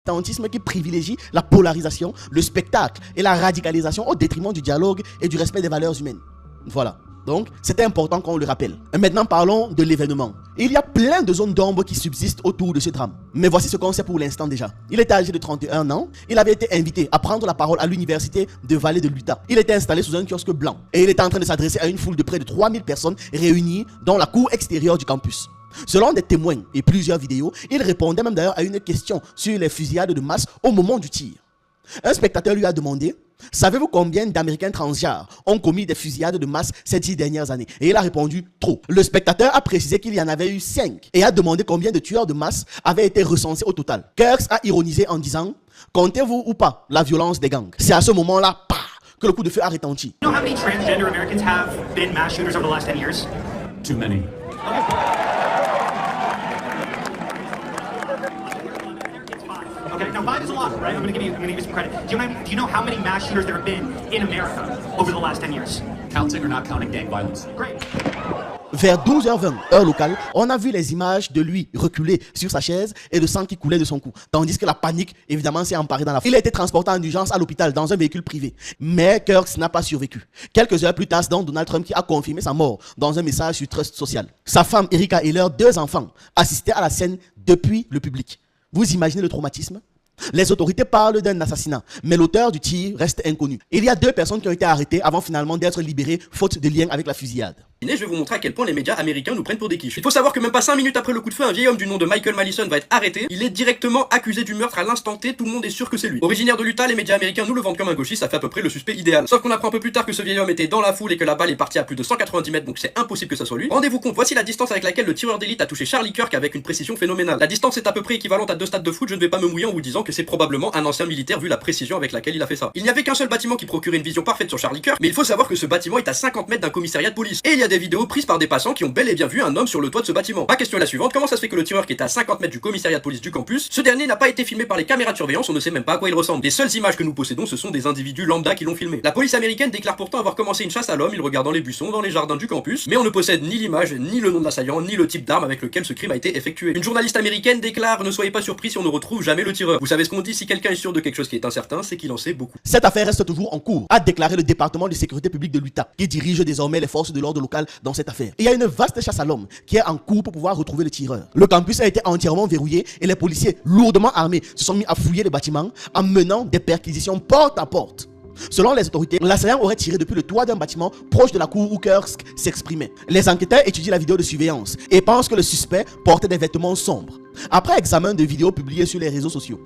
militantisme qui privilégie la polarisation, le spectacle et la radicalisation au détriment du dialogue et du respect des valeurs humaines. Voilà. Donc, c'était important qu'on le rappelle. Et maintenant, parlons de l'événement. Il y a plein de zones d'ombre qui subsistent autour de ce drame. Mais voici ce qu'on sait pour l'instant déjà. Il était âgé de 31 ans. Il avait été invité à prendre la parole à l'université de Valley de l'Utah. Il était installé sous un kiosque blanc. Et il était en train de s'adresser à une foule de près de 3000 personnes réunies dans la cour extérieure du campus. Selon des témoins et plusieurs vidéos, il répondait même d'ailleurs à une question sur les fusillades de masse au moment du tir. Un spectateur lui a demandé: savez-vous combien d'Américains transgenres ont commis des fusillades de masse ces 10 dernières années? Et il a répondu: trop. Le spectateur a précisé qu'il y en avait eu 5 et a demandé combien de tueurs de masse avaient été recensés au total. Kurtz a ironisé en disant: comptez-vous ou pas la violence des gangs? C'est à ce moment-là que le coup de feu a retenti. You know how many transgender Americans have been mass shooters over the last 10 years? Too many. Okay, now 5 is a lot, right? I'm gonna give you some credit. Do you know how many mass shooters there have been in America over the last 10 years? Counting or not counting gang violence? Great. Vers 12h20, heure locale, on a vu les images de lui reculer sur sa chaise et le sang qui coulait de son cou. Tandis que la panique, évidemment, s'est emparée dans la foule. Il a été transporté en urgence à l'hôpital dans un véhicule privé. Mais Kurtz n'a pas survécu. Quelques heures plus tard, c'est donc Donald Trump qui a confirmé sa mort dans un message sur Trust Social. Sa femme, Erica, et leurs 2 enfants assistaient à la scène depuis le public. Vous imaginez le traumatisme? Les autorités parlent d'un assassinat, mais l'auteur du tir reste inconnu. Il y a 2 personnes qui ont été arrêtées avant finalement d'être libérées faute de lien avec la fusillade. Je vais vous montrer à quel point les médias américains nous prennent pour des quiches. Il faut savoir que même pas 5 minutes après le coup de feu, un vieil homme du nom de Michael Mallison va être arrêté. Il est directement accusé du meurtre à l'instant T, tout le monde est sûr que c'est lui. Originaire de l'Utah, les médias américains nous le vendent comme un gauchiste, ça fait à peu près le suspect idéal. Sauf qu'on apprend un peu plus tard que ce vieil homme était dans la foule et que la balle est partie à plus de 190 mètres, donc c'est impossible que ça soit lui. Rendez-vous compte, voici la distance avec laquelle le tireur d'élite a touché Charlie Kirk avec une précision phénoménale. La distance est à peu près équivalente à 2 stades de foot, je ne vais pas me mouiller en vous disant que c'est probablement un ancien militaire vu la précision avec laquelle il a fait ça. Il n'y avait qu'un seul bâtiment qui procurait une vision parfaite sur Charlie Kirk, mais il faut savoir que ce bâtiment est à 50 mètres d'un commissariat de police. Et il y a des vidéos prises par des passants qui ont bel et bien vu un homme sur le toit de ce bâtiment. Ma question est la suivante: comment ça se fait que le tireur qui était à 50 mètres du commissariat de police du campus, ce dernier n'a pas été filmé par les caméras de surveillance, on ne sait même pas à quoi il ressemble. Les seules images que nous possédons, ce sont des individus lambda qui l'ont filmé. La police américaine déclare pourtant avoir commencé une chasse à l'homme, il regarde dans les buissons, dans les jardins du campus, mais on ne possède ni l'image, ni le nom de l'assaillant, ni le type d'arme avec lequel ce crime a été effectué. Une journaliste américaine déclare: ne soyez pas surpris si on ne retrouve jamais le tireur. Vous savez ce qu'on dit, si quelqu'un est sûr de quelque chose qui est incertain, c'est qu'il en sait beaucoup. Cette affaire reste toujours en cours, a déclaré le département de sécurité publique de l'Utah, qui dirige désormais les forces de l'ordre locales dans cette affaire. Il y a une vaste chasse à l'homme qui est en cours pour pouvoir retrouver le tireur. Le campus a été entièrement verrouillé et les policiers lourdement armés se sont mis à fouiller les bâtiments en menant des perquisitions porte à porte. Selon les autorités, l'assaillant aurait tiré depuis le toit d'un bâtiment proche de la cour où Kurtz s'exprimait. Les enquêteurs étudient la vidéo de surveillance et pensent que le suspect portait des vêtements sombres. Après examen de vidéos publiées sur les réseaux sociaux,